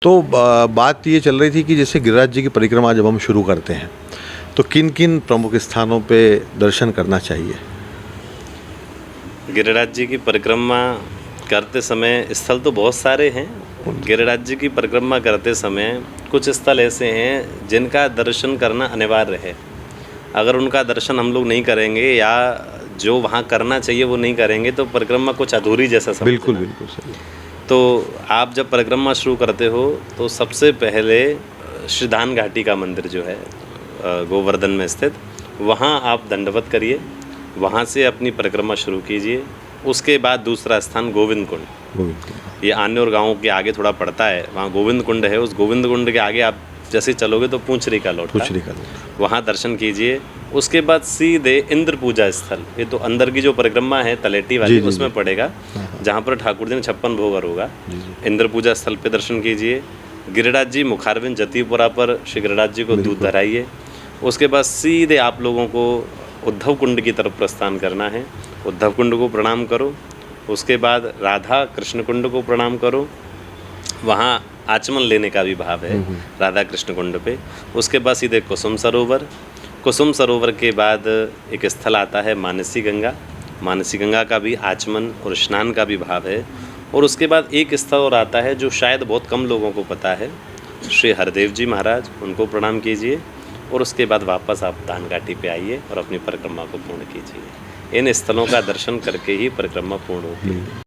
तो बात ये चल रही थी कि जैसे गिरिराज जी की परिक्रमा जब हम शुरू करते हैं तो किन किन प्रमुख स्थानों पे दर्शन करना चाहिए। गिरिराज जी की परिक्रमा करते समय स्थल तो बहुत सारे हैं। गिरिराज जी की परिक्रमा करते समय कुछ स्थल ऐसे हैं जिनका दर्शन करना अनिवार्य है। अगर उनका दर्शन हम लोग नहीं करेंगे या जो वहाँ करना चाहिए वो नहीं करेंगे तो परिक्रमा कुछ अधूरी जैसा समझना। बिल्कुल बिल्कुल सही। तो आप जब परिक्रमा शुरू करते हो तो सबसे पहले श्रीधान घाटी का मंदिर जो है गोवर्धन में स्थित, वहाँ आप दंडवत करिए, वहाँ से अपनी परिक्रमा शुरू कीजिए। उसके बाद दूसरा स्थान गोविंद कुंड, ये आन्योर गाँव के आगे थोड़ा पड़ता है, वहाँ गोविंद कुंड है। उस गोविंद कुंड के आगे आप जैसे चलोगे तो पूंछरी का लौटा, वहाँ दर्शन कीजिए। उसके बाद सीधे इंद्र पूजा स्थल, ये तो अंदर की जो परिक्रमा है तलेटी वाली उसमें पड़ेगा, जहाँ पर ठाकुर जी ने 56 भोग होगा। इंद्र पूजा स्थल पे दर्शन कीजिए। गिरिराज जी मुखारविंद जतीपुरा पर श्री गिरिराज जी को दूध धराइए। उसके बाद सीधे आप लोगों को उद्धव कुंड की तरफ प्रस्थान करना है। उद्धव कुंड को प्रणाम करो। उसके बाद राधा कृष्ण कुंड को प्रणाम करो, वहाँ आचमन लेने का भी भाव है राधा कृष्ण कुंड पे। उसके बाद सीधे कुसुम सरोवर, कुसुम सरोवर के बाद एक स्थल आता है मानसी गंगा, मानसी गंगा का भी आचमन और स्नान का भी भाव है। और उसके बाद एक स्थल और आता है जो शायद बहुत कम लोगों को पता है, श्री हरदेव जी महाराज, उनको प्रणाम कीजिए। और उसके बाद वापस आप दान घाटी पे आइए और अपनी परिक्रमा को पूर्ण कीजिए। इन स्थलों का दर्शन करके ही परिक्रमा पूर्ण होती है।